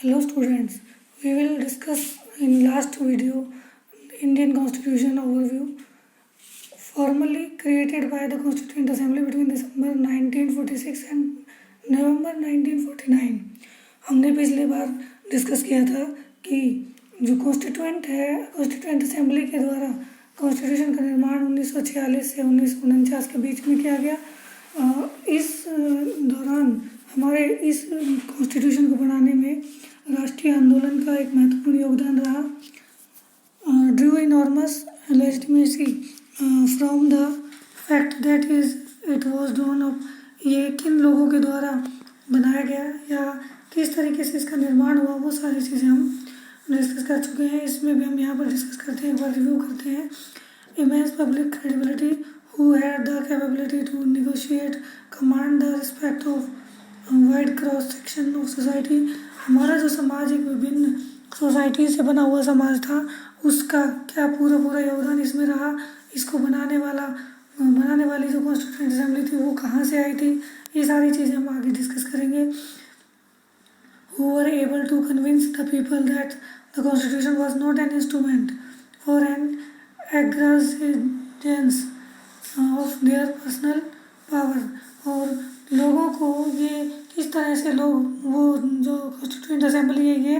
Hello students, we will discuss in last video Indian Constitution overview formally created by the Constituent Assembly between December 1946 and November 1949। हमने पिछली बार discuss किया था कि जो constituent है constituent assembly के द्वारा कॉन्स्टिट्यूशन का निर्माण 1946 से 1949 के बीच में किया गया। इस दौरान हमारे इस कॉन्स्टिट्यूशन को बनाने में राष्ट्रीय आंदोलन का एक महत्वपूर्ण योगदान रहा। Drew enormous legitimacy from the fact that is it was drone up. ये किन लोगों के द्वारा बनाया गया या किस तरीके से इसका निर्माण हुआ, वो सारी चीज़ें हम डिस्कस कर चुके हैं। इसमें भी हम यहाँ पर डिस्कस करते हैं, एक बार रिव्यू करते हैं। Immense public credibility, who had the capability to negotiate, command the respect of wide cross section of society. हमारा जो समाज एक विभिन्न सोसाइटी से बना हुआ समाज था, उसका क्या पूरा योगदान इसमें रहा। इसको बनाने वाली जो कॉन्स्टिट्यूएंट असेंबली थी वो कहाँ से आई थी, ये सारी चीज़ें हम आगे डिस्कस करेंगे। Who were able to convince the people that the constitution was not an instrument for an exercise of their personal power। और लोगों को ये किस तरह से वो जो कॉन्स्टिट्यूएंट असेंबली है ये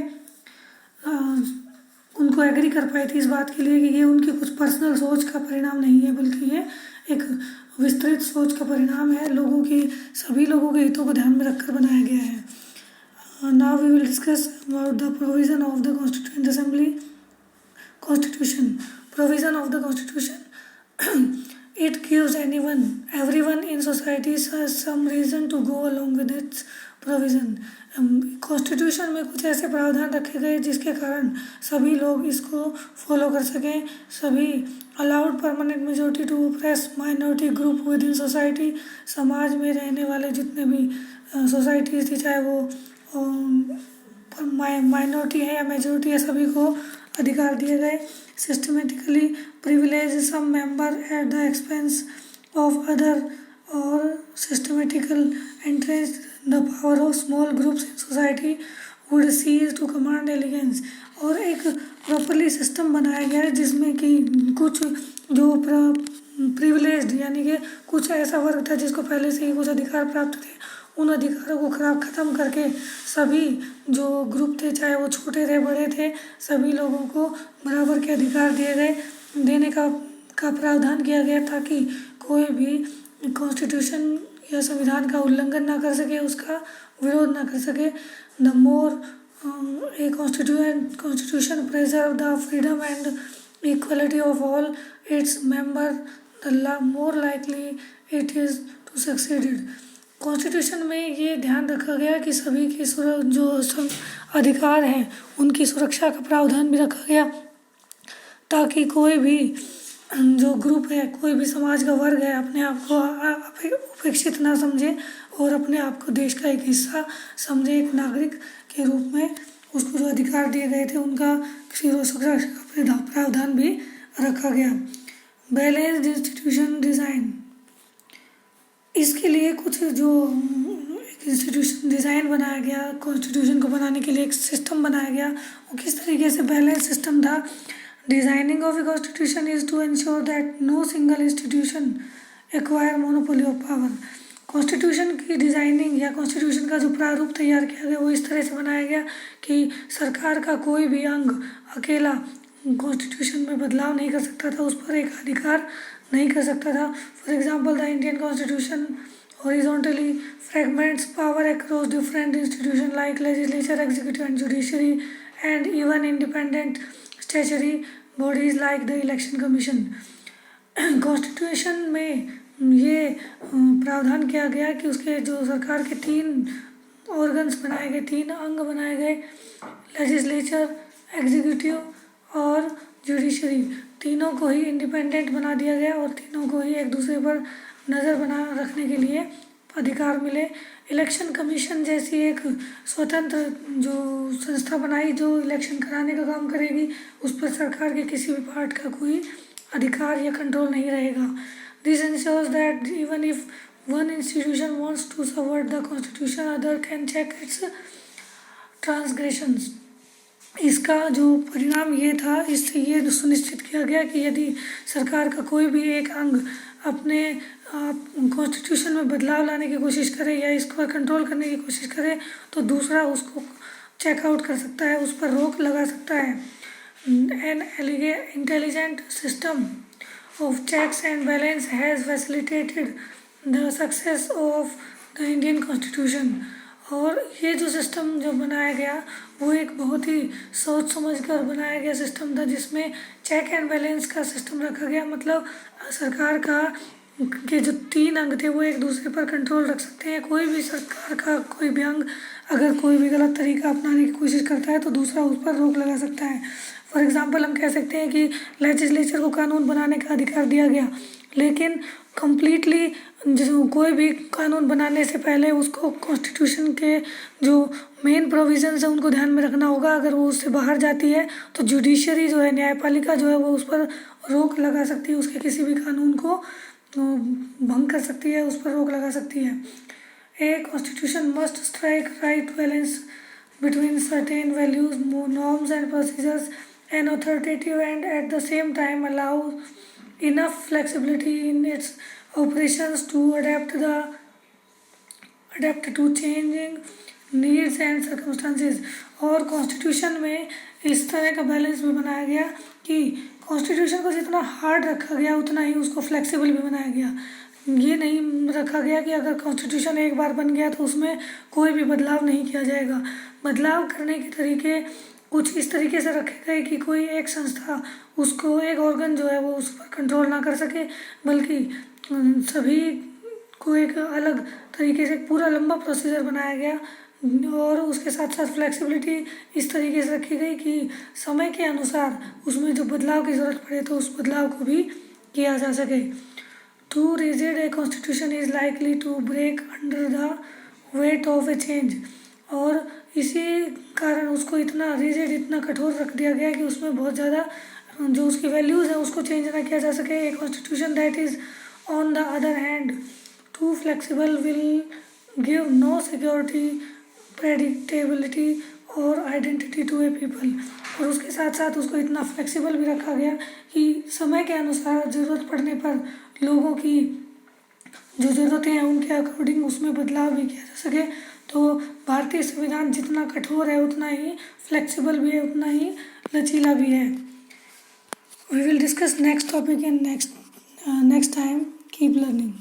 उनको एग्री कर पाई थी इस बात के लिए कि ये उनकी कुछ पर्सनल सोच का परिणाम नहीं है, बल्कि ये एक विस्तृत सोच का परिणाम है। सभी लोगों के हितों को ध्यान में रखकर बनाया गया है। Now we will discuss about the provision of the Constituent Assembly Constitution. Provision of the Constitution. It gives everyone in society some reason to go along with its provision. Constitution में कुछ ऐसे प्रावधान रखे गए जिसके कारण सभी लोग इसको फॉलो कर सकें। सभी allowed permanent majority to oppress minority group within society. समाज में रहने वाले जितने भी सोसाइटीज थी, चाहे वो माइनॉरिटी है या मेजोरिटी है, सभी को अधिकार दिए गए। Systematically privilege some member at the expense of other और systematical entrench the power of small groups in society would cease to command allegiance. और एक प्रॉपरली सिस्टम बनाया गया है जिसमें कि कुछ जो प्रिविलेज्ड यानी कि कुछ ऐसा वर्ग था जिसको पहले से ही कुछ अधिकार प्राप्त थे, उन अधिकारों को ख़त्म करके सभी जो ग्रुप थे, चाहे वो छोटे थे बड़े थे, सभी लोगों को बराबर के अधिकार देने का प्रावधान किया गया ताकि कोई भी कॉन्स्टिट्यूशन या संविधान का उल्लंघन ना कर सके, उसका विरोध ना कर सके। The more a constitution preserve the freedom and equality of all its member, the more likely it is to succeed. Constitution में ये ध्यान रखा गया कि सभी के जो अधिकार हैं उनकी सुरक्षा का प्रावधान भी रखा गया ताकि कोई भी जो ग्रुप है, कोई भी समाज का वर्ग है, अपने आप को उपेक्षित ना समझे और अपने आप को देश का एक हिस्सा समझे। एक नागरिक के रूप में उसको जो अधिकार दिए गए थे उनका सुरक्षा का प्रावधान भी रखा गया। बैलेंस्ड इंस्टीट्यूशन डिज़ाइन, इसके लिए कुछ जो इंस्टीट्यूशन डिज़ाइन बनाया गया, कॉन्स्टिट्यूशन को बनाने के लिए एक सिस्टम बनाया गया, वो किस तरीके से बैलेंस सिस्टम था। Designing of a constitution is to ensure that no single institution acquire monopoly of power. Constitution की डिज़ाइनिंग या कॉन्स्टिट्यूशन का जो प्रारूप तैयार किया गया वो इस तरह से बनाया गया कि सरकार का कोई भी अंग अकेला कॉन्स्टिट्यूशन में बदलाव नहीं कर सकता था, उस पर एक अधिकार नहीं कर सकता था। For example, the Indian constitution horizontally fragments power across different institution like legislature, executive and judiciary and even independent statutory bodies like the election commission. Constitution में ये प्रावधान किया गया कि उसके जो सरकार के 3 ऑर्गन्स बनाए गए, 3 अंग बनाए गए, लेजिस्लेचर, एग्जीक्यूटिव और जुडिशरी, तीनों को ही इंडिपेंडेंट बना दिया गया और तीनों को ही एक दूसरे पर नज़र बना रखने के लिए अधिकार मिले। इलेक्शन कमीशन जैसी एक स्वतंत्र जो संस्था बनाई जो इलेक्शन कराने का काम करेगी, उस पर सरकार के किसी भी पार्ट का कोई अधिकार या कंट्रोल नहीं रहेगा। This ensures that even if one institution wants to subvert the constitution, other can check its transgressions. इसका जो परिणाम ये था, इससे ये सुनिश्चित किया गया कि यदि सरकार का कोई भी एक अंग अपने कॉन्स्टिट्यूशन में बदलाव लाने की कोशिश करे या इस पर कंट्रोल करने की कोशिश करे तो दूसरा उसको चेकआउट कर सकता है, उस पर रोक लगा सकता है। An intelligent system of checks and balance has facilitated the success of the Indian Constitution। और ये जो सिस्टम जो बनाया गया वो एक बहुत ही सोच समझ कर बनाया गया सिस्टम था, जिसमें चेक एंड बैलेंस का सिस्टम रखा गया। मतलब सरकार का के जो 3 अंग थे वो एक दूसरे पर कंट्रोल रख सकते हैं। कोई भी सरकार का कोई भी अंग अगर कोई भी गलत तरीका अपनाने की कोशिश करता है तो दूसरा उस पर रोक लगा सकता है। फॉर एग्ज़ाम्पल हम कह सकते हैं कि लेजिस्लेचर को कानून बनाने का अधिकार दिया गया, लेकिन कम्प्लीटली जो कोई भी कानून बनाने से पहले उसको कॉन्स्टिट्यूशन के जो मेन प्रोविजंस है उनको ध्यान में रखना होगा। अगर वो उससे बाहर जाती है तो जुडिशरी जो है, न्यायपालिका जो है, वो उस पर रोक लगा सकती है, उसके किसी भी कानून को भंग कर सकती है, उस पर रोक लगा सकती है। A constitution must strike right balance between certain values, norms and procedures, and authoritative, and at the same time allow enough flexibility in its operations to adapt to changing needs and circumstances। और constitution में इस तरह का balance भी बनाया गया कि constitution को जितना हार्ड रखा गया उतना ही उसको फ्लेक्सिबल भी बनाया गया। ये नहीं रखा गया कि अगर कॉन्स्टिट्यूशन एक बार बन गया तो उसमें कोई भी बदलाव नहीं किया जाएगा। बदलाव करने के तरीके कुछ इस तरीके से रखे गए कि कोई एक संस्था, उसको एक ऑर्गन जो है वो उस पर कंट्रोल ना कर सके, बल्कि सभी को एक अलग तरीके से पूरा लंबा प्रोसीजर बनाया गया। और उसके साथ साथ फ्लेक्सिबिलिटी इस तरीके से रखी गई कि समय के अनुसार उसमें जो बदलाव की ज़रूरत पड़े तो उस बदलाव को भी किया जा सके। Too rigid a constitution is likely to break under the weight of a change। और इसी कारण उसको इतना रिजिड, इतना कठोर रख दिया गया कि उसमें बहुत ज़्यादा जो उसकी वैल्यूज़ हैं उसको चेंज ना किया जा सके। A constitution that is on the other hand too flexible will give no security, predictability और आइडेंटिटी टू ए पीपल। और उसके साथ साथ उसको इतना फ्लेक्सिबल भी रखा गया कि समय के अनुसार ज़रूरत पड़ने पर लोगों की जो ज़रूरतें हैं उनके अकॉर्डिंग उसमें बदलाव भी किया जा सके। तो भारतीय संविधान जितना कठोर है उतना ही फ्लेक्सिबल भी है, उतना ही लचीला भी है। We will discuss next topic in next time. Keep learning.